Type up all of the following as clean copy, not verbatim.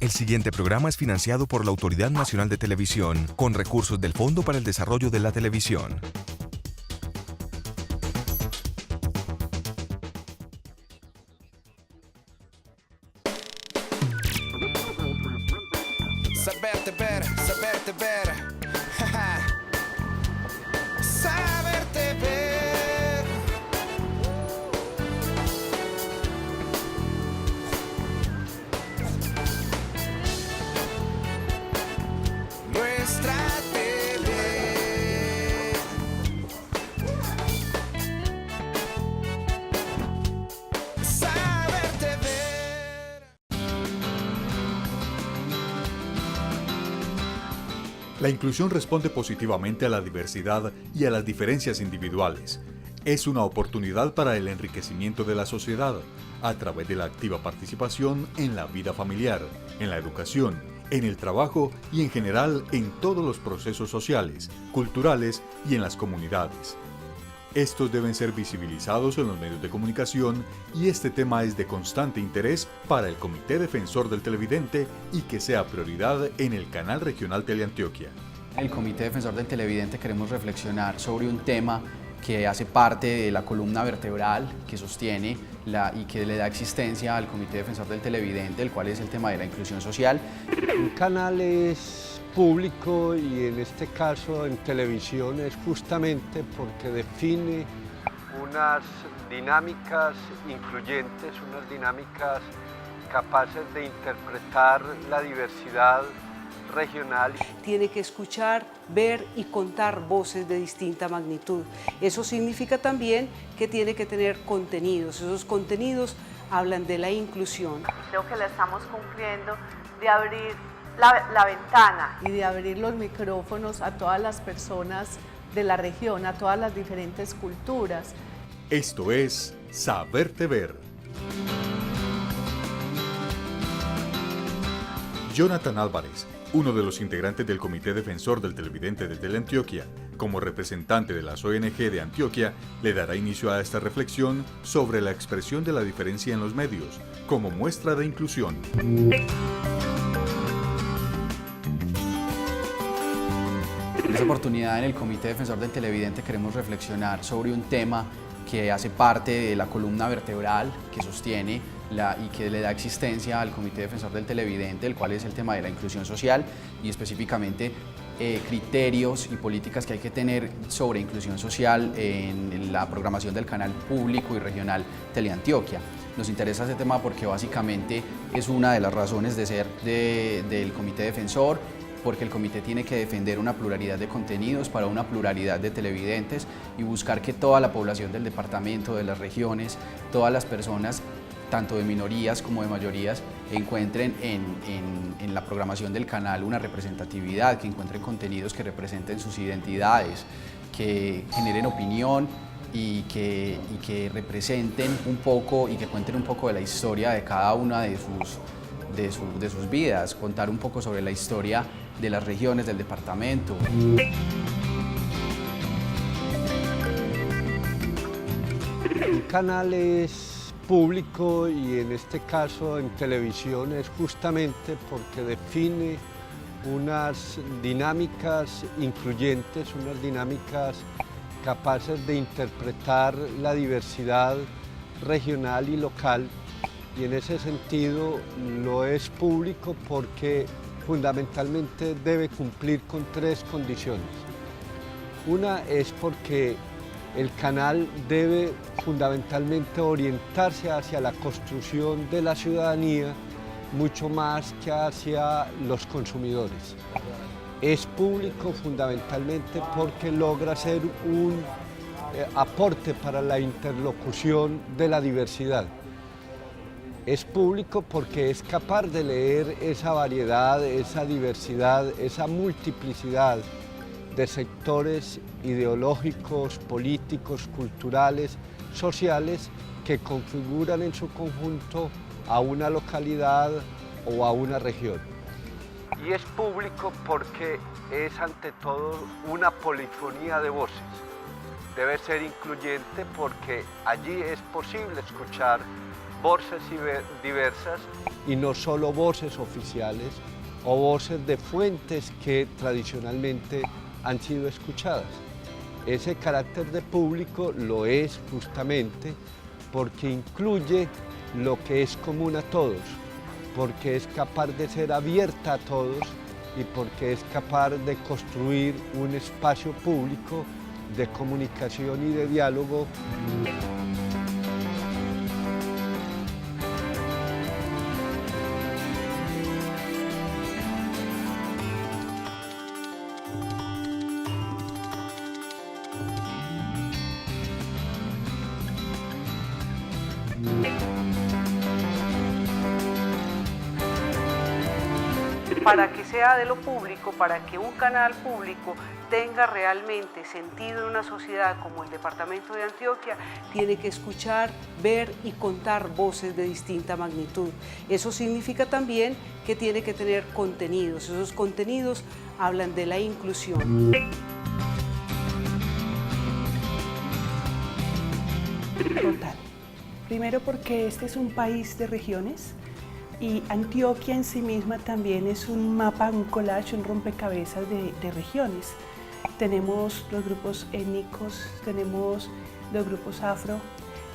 El siguiente programa es financiado por la Autoridad Nacional de Televisión con recursos del Fondo para el Desarrollo de la Televisión. Saberte ver, saberte ver. Saberte ver. Nuestra tele. Saberte ver. La inclusión responde positivamente a la diversidad y a las diferencias individuales. Es una oportunidad para el enriquecimiento de la sociedad a través de la activa participación en la vida familiar, en la educación, en el trabajo y en general en todos los procesos sociales, culturales y en las comunidades. Estos deben ser visibilizados en los medios de comunicación y este tema es de constante interés para el Comité Defensor del Televidente y que sea prioridad en el canal regional Teleantioquia. En el Comité Defensor del Televidente queremos reflexionar sobre un tema que hace parte de la columna vertebral que sostiene y que le da existencia al Comité Defensor del Televidente, el cual es el tema de la inclusión social. Un canal es público y en este caso en televisión es justamente porque define unas dinámicas incluyentes, unas dinámicas capaces de interpretar la diversidad regional. Tiene que escuchar, ver y contar voces de distinta magnitud. Eso significa también que tiene que tener contenidos. Esos contenidos hablan de la inclusión. Creo que la estamos cumpliendo de abrir la ventana. Y de abrir los micrófonos a todas las personas de la región, a todas las diferentes culturas. Esto es Saberte Ver. Jonathan Álvarez, uno de los integrantes del Comité Defensor del Televidente de Teleantioquia, como representante de las ONG de Antioquia, le dará inicio a esta reflexión sobre la expresión de la diferencia en los medios, como muestra de inclusión. En esta oportunidad en el Comité Defensor del Televidente queremos reflexionar sobre un tema que hace parte de la columna vertebral que sostiene y que le da existencia al Comité Defensor del Televidente, el cual es el tema de la inclusión social y específicamente criterios y políticas que hay que tener sobre inclusión social en la programación del canal público y regional Teleantioquia. Nos interesa este tema porque básicamente es una de las razones de ser del Comité Defensor, porque el comité tiene que defender una pluralidad de contenidos para una pluralidad de televidentes y buscar que toda la población del departamento, de las regiones, todas las personas, tanto de minorías como de mayorías, encuentren en la programación del canal una representatividad, que encuentren contenidos que representen sus identidades, que generen opinión y que representen un poco y que cuenten un poco de la historia de cada una de sus vidas, contar un poco sobre la historia de las regiones del departamento. Un canal es público y en este caso en televisión es justamente porque define unas dinámicas incluyentes, unas dinámicas capaces de interpretar la diversidad regional y local, y en ese sentido lo es público porque fundamentalmente debe cumplir con tres condiciones. Una es porque el canal debe fundamentalmente orientarse hacia la construcción de la ciudadanía mucho más que hacia los consumidores. Es público fundamentalmente porque logra ser un aporte para la interlocución de la diversidad. Es público porque es capaz de leer esa variedad, esa diversidad, esa multiplicidad de sectores ideológicos, políticos, culturales, sociales que configuran en su conjunto a una localidad o a una región. Y es público porque es ante todo una polifonía de voces. Debe ser incluyente porque allí es posible escuchar voces diversas y no solo voces oficiales o voces de fuentes que tradicionalmente han sido escuchadas. Ese carácter de público lo es justamente porque incluye lo que es común a todos, porque es capaz de ser abierta a todos y porque es capaz de construir un espacio público de comunicación y de diálogo. Para que sea de lo público, para que un canal público tenga realmente sentido en una sociedad como el departamento de Antioquia, tiene que escuchar, ver y contar voces de distinta magnitud. Eso significa también que tiene que tener contenidos. Esos contenidos hablan de la inclusión. Total. Primero porque este es un país de regiones y Antioquia en sí misma también es un mapa, un collage, un rompecabezas de regiones. Tenemos los grupos étnicos, tenemos los grupos afro,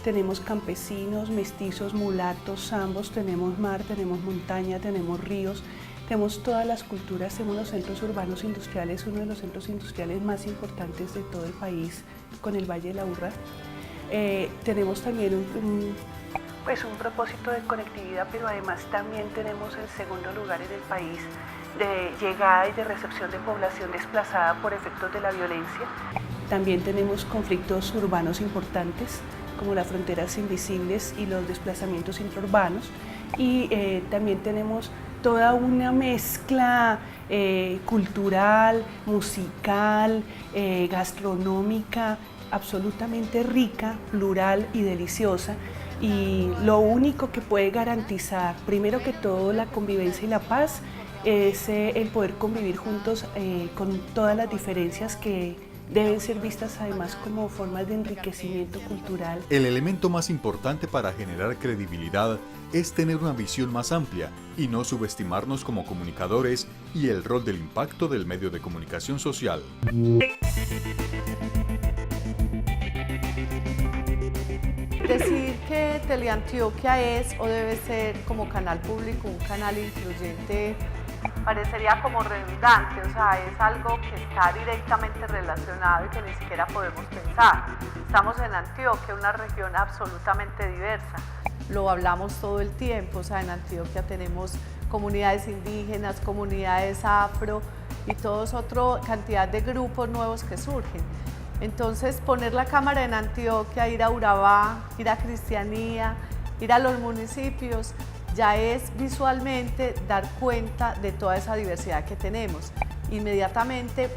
tenemos campesinos, mestizos, mulatos, zambos, tenemos mar, tenemos montaña, tenemos ríos, tenemos todas las culturas en unos centros urbanos industriales, uno de los centros industriales más importantes de todo el país, con el Valle de la Urra. Tenemos también un propósito de conectividad, pero además también tenemos el segundo lugar en el país de llegada y de recepción de población desplazada por efectos de la violencia. También tenemos conflictos urbanos importantes, como las fronteras invisibles y los desplazamientos intraurbanos. Y también tenemos toda una mezcla cultural, musical, gastronómica, absolutamente rica, plural y deliciosa. Y lo único que puede garantizar, primero que todo, la convivencia y la paz, es el poder convivir juntos con todas las diferencias que deben ser vistas además como formas de enriquecimiento cultural. El elemento más importante para generar credibilidad es tener una visión más amplia y no subestimarnos como comunicadores y el rol del impacto del medio de comunicación social. Decir que Teleantioquia es o debe ser como canal público un canal incluyente parecería como redundante, o sea, es algo que está directamente relacionado y que ni siquiera podemos pensar. Estamos en Antioquia, una región absolutamente diversa. Lo hablamos todo el tiempo, o sea, en Antioquia tenemos comunidades indígenas, comunidades afro y todos otra cantidad de grupos nuevos que surgen. Entonces, poner la cámara en Antioquia, ir a Urabá, ir a Cristianía, ir a los municipios, ya es visualmente dar cuenta de toda esa diversidad que tenemos. Inmediatamente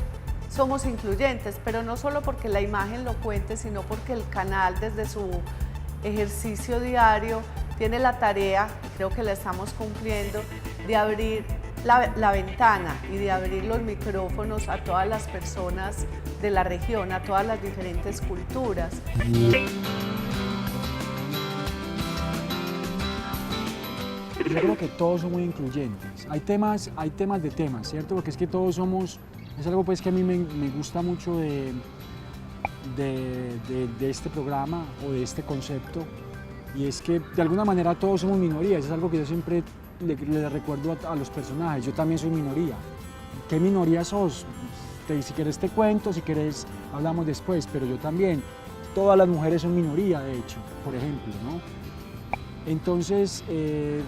somos incluyentes, pero no solo porque la imagen lo cuente, sino porque el canal desde su ejercicio diario tiene la tarea, y creo que la estamos cumpliendo, de abrir la ventana y de abrir los micrófonos a todas las personas de la región, a todas las diferentes culturas. Yo creo que todos son muy incluyentes. Hay temas de temas, ¿cierto? Porque es que todos somos, es algo pues que a mí me gusta mucho de este programa o de este concepto, y es que de alguna manera todos somos minorías. Es algo que yo siempre le recuerdo a los personajes. Yo también soy minoría. ¿Qué minoría sos? Si querés te cuento, si querés hablamos después, pero yo también. Todas las mujeres son minoría, de hecho, por ejemplo, ¿no? Entonces,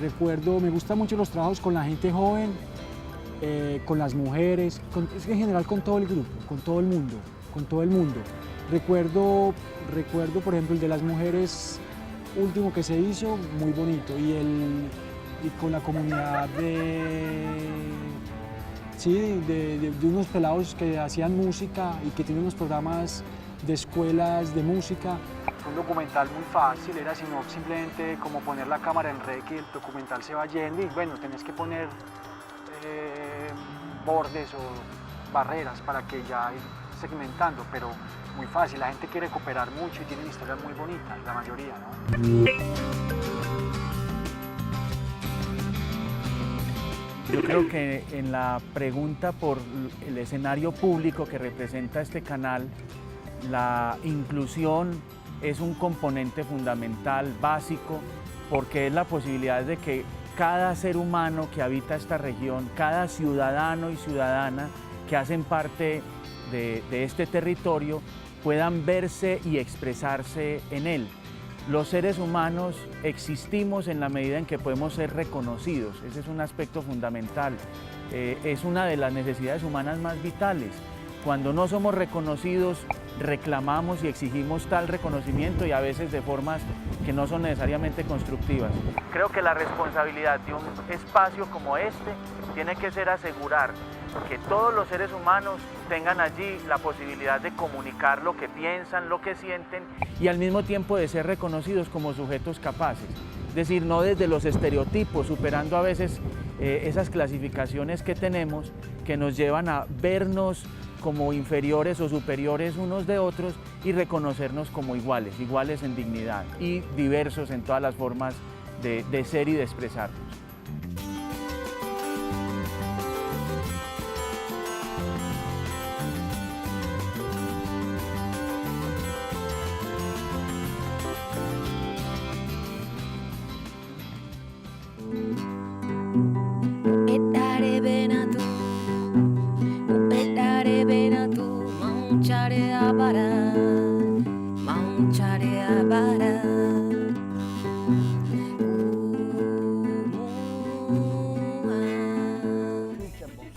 recuerdo, me gustan mucho los trabajos con la gente joven, con las mujeres, en general con todo el grupo, con todo el mundo. Recuerdo, por ejemplo, el de las mujeres último que se hizo, muy bonito, y con la comunidad de unos pelados que hacían música y que tienen unos programas de escuelas de música. Un documental muy fácil, era sino simplemente como poner la cámara en rec y el documental se va yendo, y bueno, tenés que poner bordes o barreras para que ya ir segmentando, pero muy fácil. La gente quiere cooperar mucho y tienen historias muy bonitas, la mayoría, ¿no? Yo creo que en la pregunta por el escenario público que representa este canal, la inclusión es un componente fundamental, básico, porque es la posibilidad de que cada ser humano que habita esta región, cada ciudadano y ciudadana que hacen parte de este territorio, puedan verse y expresarse en él. Los seres humanos existimos en la medida en que podemos ser reconocidos, ese es un aspecto fundamental, es una de las necesidades humanas más vitales. Cuando no somos reconocidos, reclamamos y exigimos tal reconocimiento y a veces de formas que no son necesariamente constructivas. Creo que la responsabilidad de un espacio como este tiene que ser asegurar que todos los seres humanos tengan allí la posibilidad de comunicar lo que piensan, lo que sienten y al mismo tiempo de ser reconocidos como sujetos capaces. Es decir, no desde los estereotipos, superando a veces esas clasificaciones que tenemos que nos llevan a vernos como inferiores o superiores unos de otros y reconocernos como iguales, iguales en dignidad y diversos en todas las formas de ser y de expresarnos.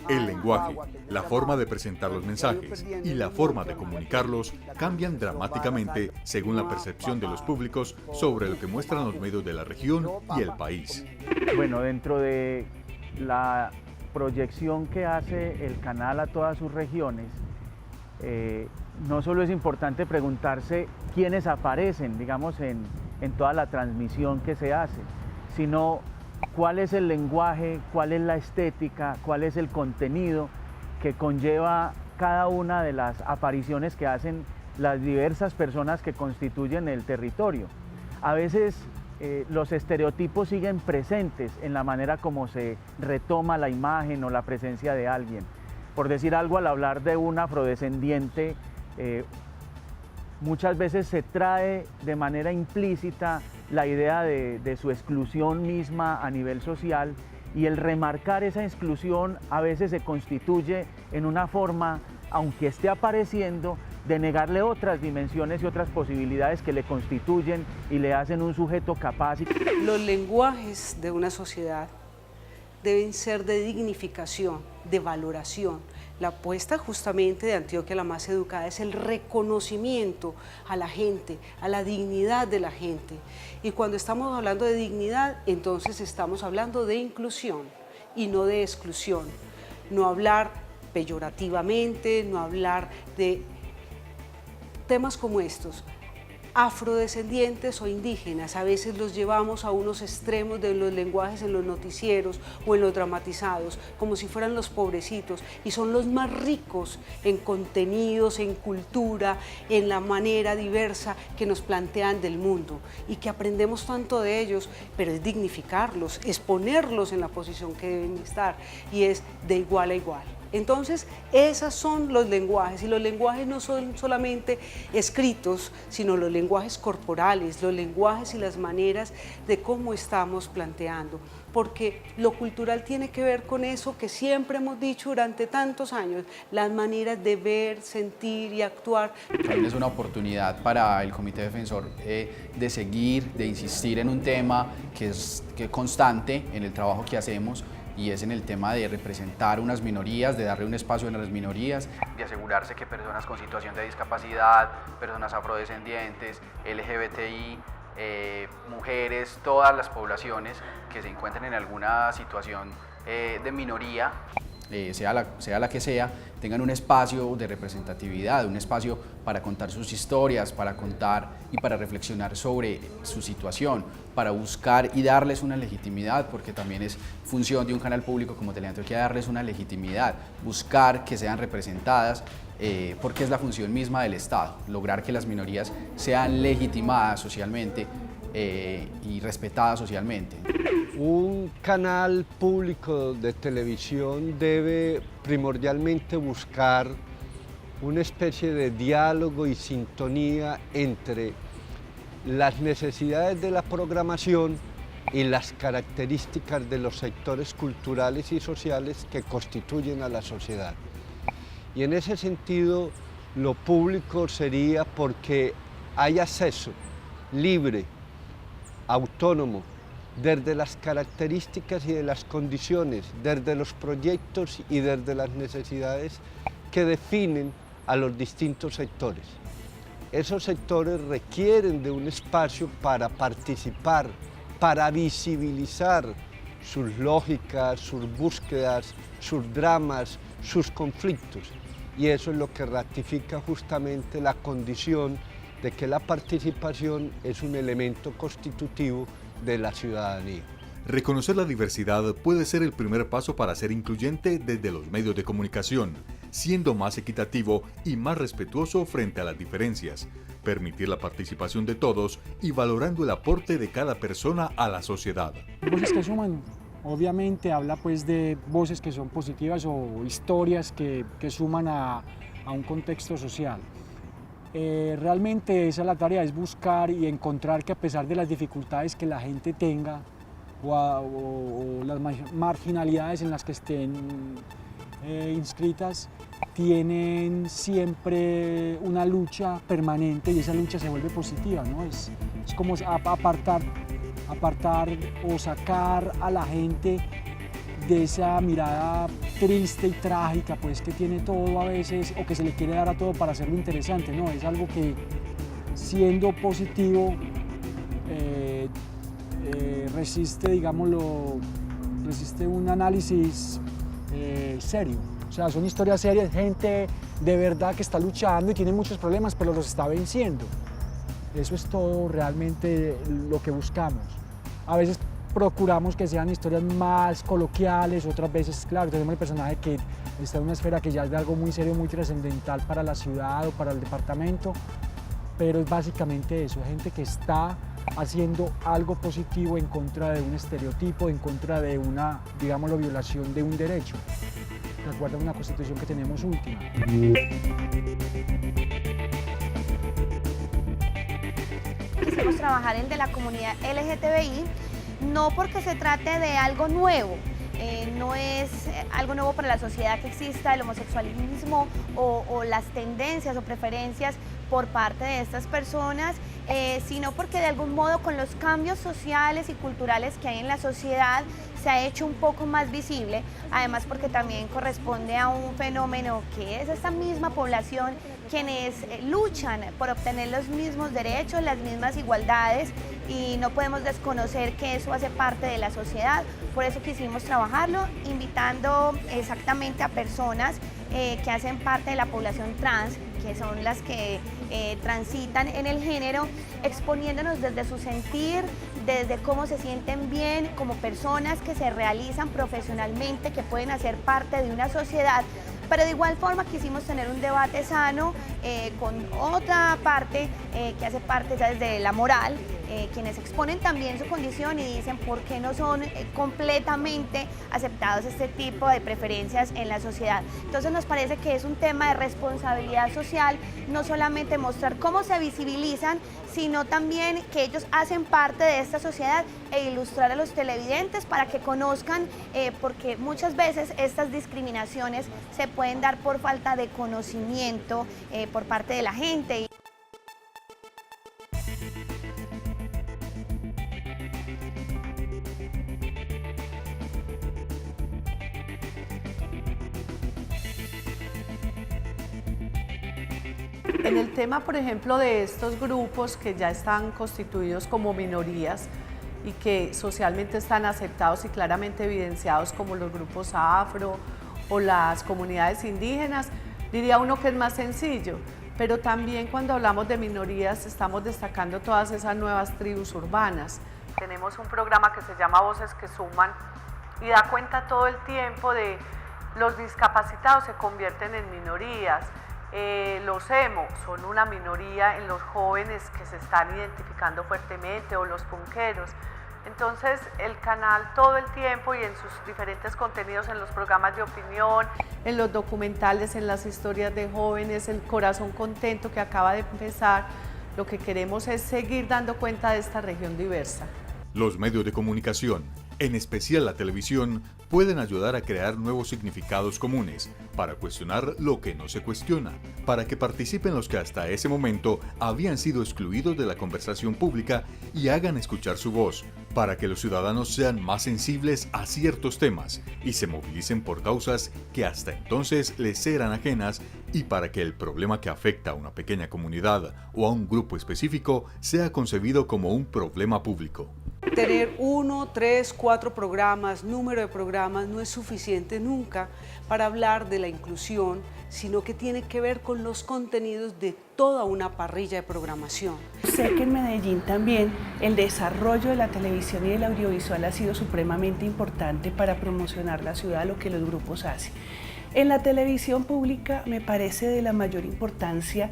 El lenguaje, la forma de presentar los mensajes y la forma de comunicarlos cambian dramáticamente según la percepción de los públicos sobre lo que muestran los medios de la región y el país. Bueno, dentro de la proyección que hace el canal a todas sus regiones, no solo es importante preguntarse quiénes aparecen, digamos, en toda la transmisión que se hace, sino cuál es el lenguaje, cuál es la estética, cuál es el contenido que conlleva cada una de las apariciones que hacen las diversas personas que constituyen el territorio. A veces los estereotipos siguen presentes en la manera como se retoma la imagen o la presencia de alguien. Por decir algo, al hablar de un afrodescendiente, muchas veces se trae de manera implícita la idea de su exclusión misma a nivel social y el remarcar esa exclusión a veces se constituye en una forma, aunque esté apareciendo, de negarle otras dimensiones y otras posibilidades que le constituyen y le hacen un sujeto capaz. Los lenguajes de una sociedad deben ser de dignificación, de valoración. La apuesta justamente de Antioquia la Más Educada es el reconocimiento a la gente, a la dignidad de la gente. Y cuando estamos hablando de dignidad, entonces estamos hablando de inclusión y no de exclusión. No hablar peyorativamente, no hablar de temas como estos. Afrodescendientes o indígenas, a veces los llevamos a unos extremos de los lenguajes en los noticieros o en los dramatizados, como si fueran los pobrecitos, y son los más ricos en contenidos, en cultura, en la manera diversa que nos plantean del mundo, y que aprendemos tanto de ellos, pero es dignificarlos, es ponerlos en la posición que deben estar, y es de igual a igual. Entonces, esos son los lenguajes, y los lenguajes no son solamente escritos, sino los lenguajes corporales, los lenguajes y las maneras de cómo estamos planteando, porque lo cultural tiene que ver con eso que siempre hemos dicho durante tantos años, las maneras de ver, sentir y actuar. También es una oportunidad para el Comité Defensor de seguir, de insistir en un tema que es constante en el trabajo que hacemos, y es en el tema de representar unas minorías, de darle un espacio a las minorías, de asegurarse que personas con situación de discapacidad, personas afrodescendientes, LGBTI, mujeres, todas las poblaciones que se encuentren en alguna situación de minoría, sea la que sea, tengan un espacio de representatividad, un espacio para contar sus historias, para contar y para reflexionar sobre su situación, para buscar y darles una legitimidad, porque también es función de un canal público como Teleantioquia darles una legitimidad, buscar que sean representadas, porque es la función misma del Estado, lograr que las minorías sean legitimadas socialmente y respetadas socialmente. Un canal público de televisión debe primordialmente buscar una especie de diálogo y sintonía entre las necesidades de la programación y las características de los sectores culturales y sociales que constituyen a la sociedad. Y en ese sentido, lo público sería porque hay acceso libre, autónomo, desde las características y de las condiciones, desde los proyectos y desde las necesidades que definen a los distintos sectores. Esos sectores requieren de un espacio para participar, para visibilizar sus lógicas, sus búsquedas, sus dramas, sus conflictos. Y eso es lo que ratifica justamente la condición de que la participación es un elemento constitutivo de la ciudadanía. Reconocer la diversidad puede ser el primer paso para ser incluyente desde los medios de comunicación, siendo más equitativo y más respetuoso frente a las diferencias, permitir la participación de todos y valorando el aporte de cada persona a la sociedad. Voces que suman, obviamente habla pues de voces que son positivas o historias que suman a un contexto social. Realmente esa es la tarea, es buscar y encontrar que a pesar de las dificultades que la gente tenga o las marginalidades en las que estén inscritas, tienen siempre una lucha permanente y esa lucha se vuelve positiva, ¿no? Es como apartar o sacar a la gente de esa mirada triste y trágica pues, que tiene todo a veces o que se le quiere dar a todo para hacerlo interesante, ¿no? Es algo que siendo positivo resiste, digámoslo, resiste un análisis serio. O sea, son historias serias, gente de verdad que está luchando y tiene muchos problemas, pero los está venciendo. Eso es todo realmente lo que buscamos. A veces procuramos que sean historias más coloquiales, otras veces, claro, tenemos el personaje que está en una esfera que ya es de algo muy serio, muy trascendental para la ciudad o para el departamento, pero es básicamente eso, gente que está haciendo algo positivo en contra de un estereotipo, en contra de una, digámoslo, violación de un derecho, de acuerdo a una constitución que tenemos última. Quisimos trabajar el de la comunidad LGTBI, no porque se trate de algo nuevo, no es algo nuevo para la sociedad que exista el homosexualismo o las tendencias o preferencias por parte de estas personas, sino porque de algún modo con los cambios sociales y culturales que hay en la sociedad se ha hecho un poco más visible, además porque también corresponde a un fenómeno que es esta misma población quienes luchan por obtener los mismos derechos, las mismas igualdades, y no podemos desconocer que eso hace parte de la sociedad. Por eso quisimos trabajarlo invitando exactamente a personas que hacen parte de la población trans, que son las que transitan en el género, exponiéndonos desde su sentir, desde cómo se sienten bien como personas que se realizan profesionalmente, que pueden hacer parte de una sociedad. Pero de igual forma quisimos tener un debate sano con otra parte que hace parte ya desde la moral, quienes exponen también su condición y dicen por qué no son completamente aceptados este tipo de preferencias en la sociedad. Entonces nos parece que es un tema de responsabilidad social, no solamente mostrar cómo se visibilizan, sino también que ellos hacen parte de esta sociedad e ilustrar a los televidentes para que conozcan, porque muchas veces estas discriminaciones se pueden dar por falta de conocimiento por parte de la gente. En el tema, por ejemplo, de estos grupos que ya están constituidos como minorías y que socialmente están aceptados y claramente evidenciados como los grupos afro o las comunidades indígenas, diría uno que es más sencillo, pero también cuando hablamos de minorías estamos destacando todas esas nuevas tribus urbanas. Tenemos un programa que se llama Voces que Suman y da cuenta todo el tiempo de los discapacitados se convierten en minorías. Los emo son una minoría en los jóvenes que se están identificando fuertemente, o los punqueros. Entonces el canal todo el tiempo y en sus diferentes contenidos, en los programas de opinión, en los documentales, en las historias de jóvenes, el Corazón Contento que acaba de empezar, lo que queremos es seguir dando cuenta de esta región diversa. Los medios de comunicación, en especial la televisión, pueden ayudar a crear nuevos significados comunes, para cuestionar lo que no se cuestiona, para que participen los que hasta ese momento habían sido excluidos de la conversación pública y hagan escuchar su voz, para que los ciudadanos sean más sensibles a ciertos temas y se movilicen por causas que hasta entonces les eran ajenas, y para que el problema que afecta a una pequeña comunidad o a un grupo específico sea concebido como un problema público. Tener 1, 3, 4 programas, número de programas, no es suficiente nunca para hablar de la inclusión, sino que tiene que ver con los contenidos de toda una parrilla de programación. Sé que en Medellín también el desarrollo de la televisión y del audiovisual ha sido supremamente importante para promocionar la ciudad, lo que los grupos hacen. En la televisión pública me parece de la mayor importancia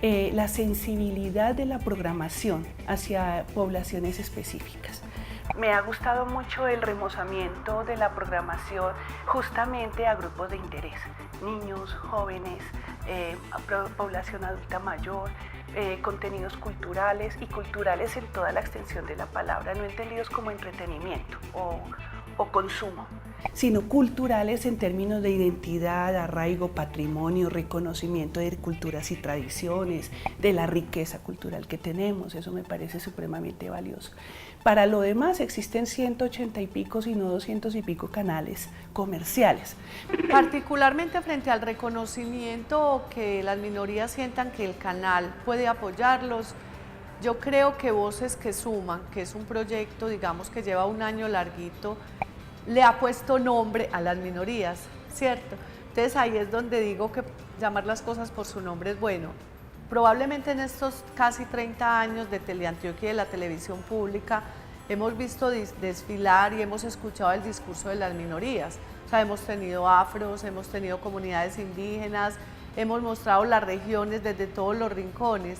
la sensibilidad de la programación hacia poblaciones específicas. Me ha gustado mucho el remozamiento de la programación justamente a grupos de interés, niños, jóvenes, población adulta mayor, contenidos culturales y culturales en toda la extensión de la palabra, no entendidos como entretenimiento o consumo, sino culturales en términos de identidad, arraigo, patrimonio, reconocimiento de culturas y tradiciones, de la riqueza cultural que tenemos. Eso me parece supremamente valioso. Para lo demás existen 180 y pico, si no 200 y pico canales comerciales. Particularmente frente al reconocimiento o que las minorías sientan que el canal puede apoyarlos, yo creo que Voces que Suman, que es un proyecto, digamos, que lleva un año larguito, le ha puesto nombre a las minorías, ¿cierto? Entonces ahí es donde digo que llamar las cosas por su nombre es bueno. Probablemente en estos casi 30 años de Teleantioquia y de la televisión pública hemos visto desfilar y hemos escuchado el discurso de las minorías. O sea, hemos tenido afros, hemos tenido comunidades indígenas, hemos mostrado las regiones desde todos los rincones,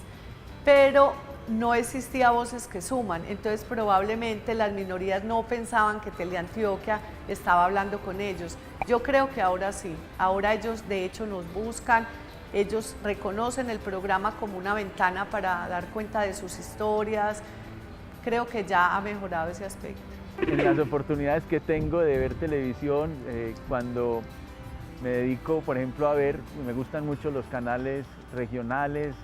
pero no existía Voces que Suman, entonces probablemente las minorías no pensaban que Teleantioquia estaba hablando con ellos. Yo creo que ahora sí, ahora ellos de hecho nos buscan, ellos reconocen el programa como una ventana para dar cuenta de sus historias. Creo que ya ha mejorado ese aspecto. En las oportunidades que tengo de ver televisión, cuando me dedico, por ejemplo, a ver, me gustan mucho los canales regionales,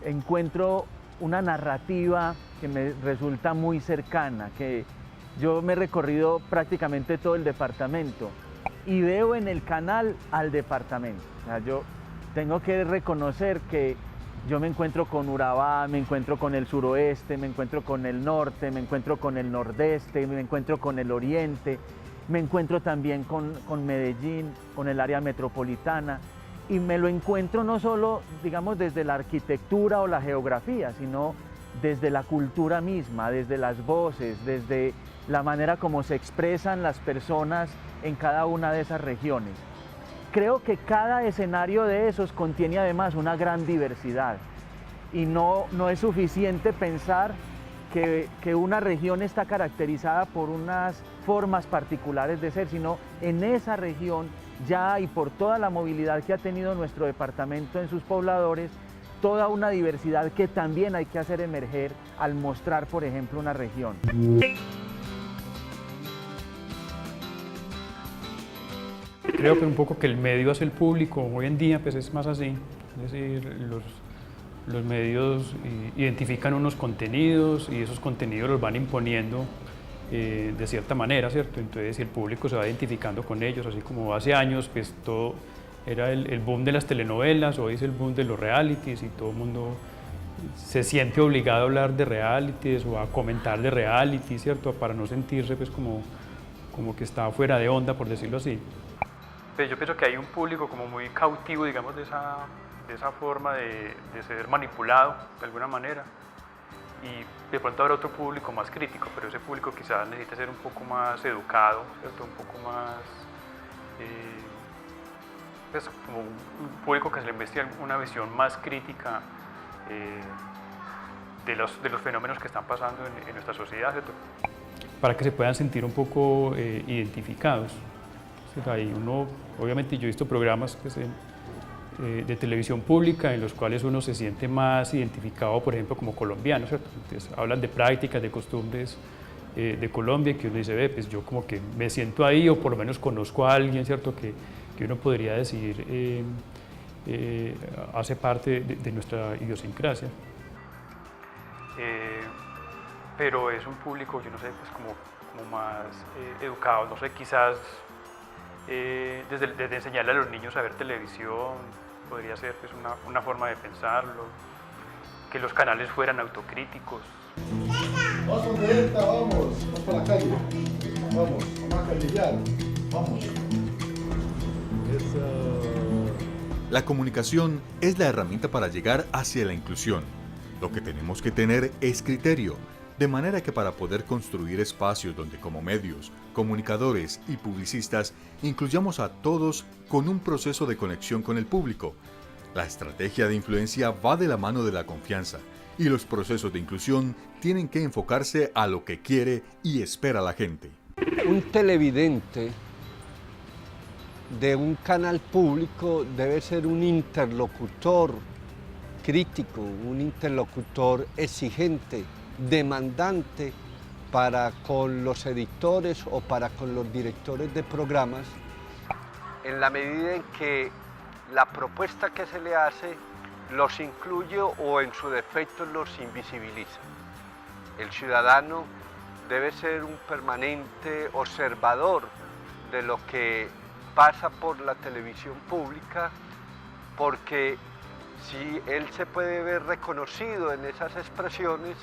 encuentro una narrativa que me resulta muy cercana, que yo me he recorrido prácticamente todo el departamento y veo en el canal al departamento. O sea, yo tengo que reconocer que yo me encuentro con Urabá, me encuentro con el suroeste, me encuentro con el norte, me encuentro con el nordeste, me encuentro con el oriente, me encuentro también con Medellín, con el área metropolitana, y me lo encuentro no solo, digamos, desde la arquitectura o la geografía, sino desde la cultura misma, desde las voces, desde la manera como se expresan las personas en cada una de esas regiones. Creo que cada escenario de esos contiene además una gran diversidad y no es suficiente pensar que una región está caracterizada por unas formas particulares de ser, sino en esa región ya y por toda la movilidad que ha tenido nuestro departamento en sus pobladores, toda una diversidad que también hay que hacer emerger al mostrar, por ejemplo, una región. Creo que un poco que el medio hace el público, hoy en día pues es más así, es decir, los medios identifican unos contenidos y esos contenidos los van imponiendo de cierta manera, ¿cierto? Entonces el público se va identificando con ellos, así como hace años pues todo era el boom de las telenovelas, hoy es el boom de los realities y todo el mundo se siente obligado a hablar de realities o a comentar de realities, ¿cierto? Para no sentirse pues como que está fuera de onda, por decirlo así. Pues yo pienso que hay un público como muy cautivo, digamos, de esa forma de ser manipulado de alguna manera, y de pronto habrá otro público más crítico, pero ese público quizás necesita ser un poco más educado, ¿cierto? Un poco más, pues como un público que se le investiga una visión más crítica de los fenómenos que están pasando en nuestra sociedad, ¿cierto? Para que se puedan sentir un poco identificados. Obviamente yo he visto programas de televisión pública en los cuales uno se siente más identificado, por ejemplo, como colombiano, ¿cierto? Entonces, hablan de prácticas, de costumbres de Colombia, que uno dice, ve, pues yo como que me siento ahí, o por lo menos conozco a alguien, ¿cierto? Que uno podría decir hace parte de nuestra idiosincrasia. Pero es un público, yo no sé, pues como más educado, no sé, quizás desde enseñarle a los niños a ver televisión, podría ser pues, una forma de pensarlo, que los canales fueran autocríticos. Vamos de esta, vamos para la calle, vamos a callejear, vamos. La comunicación es la herramienta para llegar hacia la inclusión. Lo que tenemos que tener es criterio, de manera que para poder construir espacios donde como medios, comunicadores y publicistas incluyamos a todos con un proceso de conexión con el público. La estrategia de influencia va de la mano de la confianza y los procesos de inclusión tienen que enfocarse a lo que quiere y espera la gente. Un televidente de un canal público debe ser un interlocutor crítico, un interlocutor exigente, demandante para con los editores o para con los directores de programas, en la medida en que la propuesta que se le hace los incluye o en su defecto los invisibiliza. El ciudadano debe ser un permanente observador de lo que pasa por la televisión pública, porque si él se puede ver reconocido en esas expresiones,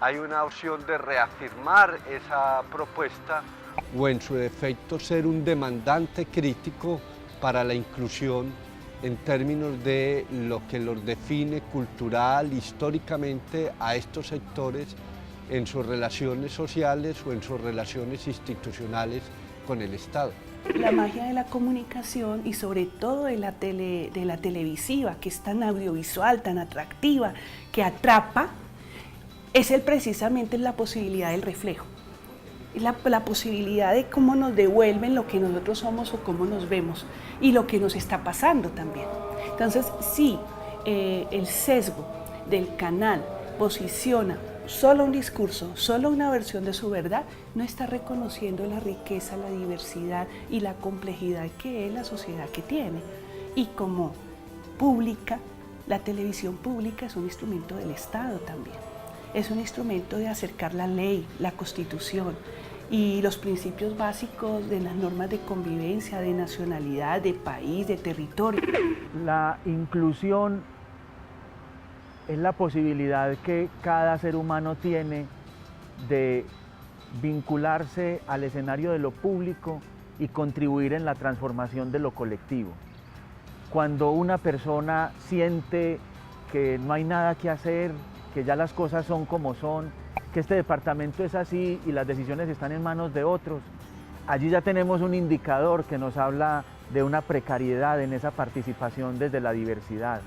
hay una opción de reafirmar esa propuesta o en su defecto ser un demandante crítico para la inclusión en términos de lo que los define cultural, históricamente a estos sectores en sus relaciones sociales o en sus relaciones institucionales con el Estado. La magia de la comunicación y sobre todo de la televisiva, que es tan audiovisual, tan atractiva, que atrapa, es precisamente la posibilidad del reflejo. La posibilidad de cómo nos devuelven lo que nosotros somos o cómo nos vemos y lo que nos está pasando también. Entonces, sí, el sesgo del canal posiciona solo un discurso, solo una versión de su verdad, no está reconociendo la riqueza, la diversidad y la complejidad que es la sociedad que tiene. Y como pública, la televisión pública es un instrumento del Estado también. Es un instrumento de acercar la ley, la Constitución y los principios básicos de las normas de convivencia, de nacionalidad, de país, de territorio. La inclusión es la posibilidad que cada ser humano tiene de vincularse al escenario de lo público y contribuir en la transformación de lo colectivo. Cuando una persona siente que no hay nada que hacer, que ya las cosas son como son, que este departamento es así y las decisiones están en manos de otros, allí ya tenemos un indicador que nos habla de una precariedad en esa participación desde la diversidad,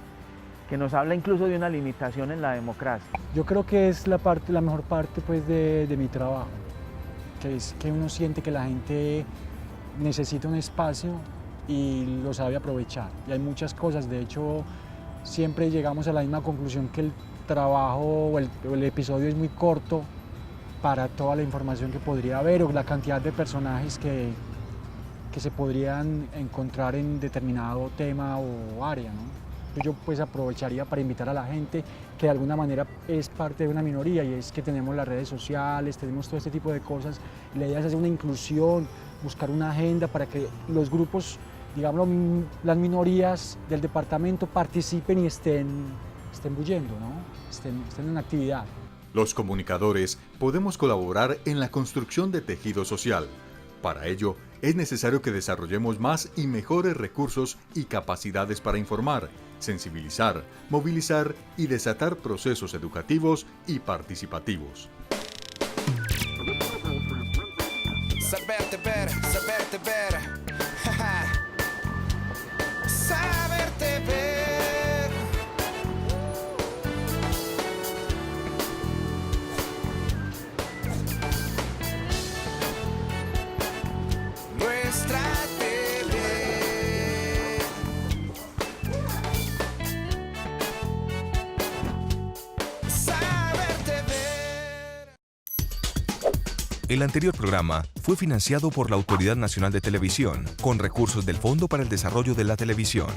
que nos habla incluso de una limitación en la democracia. Yo creo que es la mejor parte pues, de mi trabajo, que es que uno siente que la gente necesita un espacio y lo sabe aprovechar. Y hay muchas cosas, de hecho, siempre llegamos a la misma conclusión que el trabajo o el episodio es muy corto para toda la información que podría haber o la cantidad de personajes que se podrían encontrar en determinado tema o área, ¿no? Yo pues aprovecharía para invitar a la gente que de alguna manera es parte de una minoría y es que tenemos las redes sociales, tenemos todo este tipo de cosas. La idea es hacer una inclusión, buscar una agenda para que los grupos, digamos, las minorías del departamento participen y estén bullendo, ¿no? Estén en actividad. Los comunicadores podemos colaborar en la construcción de tejido social. Para ello, es necesario que desarrollemos más y mejores recursos y capacidades para informar, sensibilizar, movilizar y desatar procesos educativos y participativos. Saberte ver, saberte ver. Saberte ver. nuestra TV. Saber TV. El anterior programa fue financiado por la Autoridad Nacional de Televisión con recursos del Fondo para el Desarrollo de la Televisión.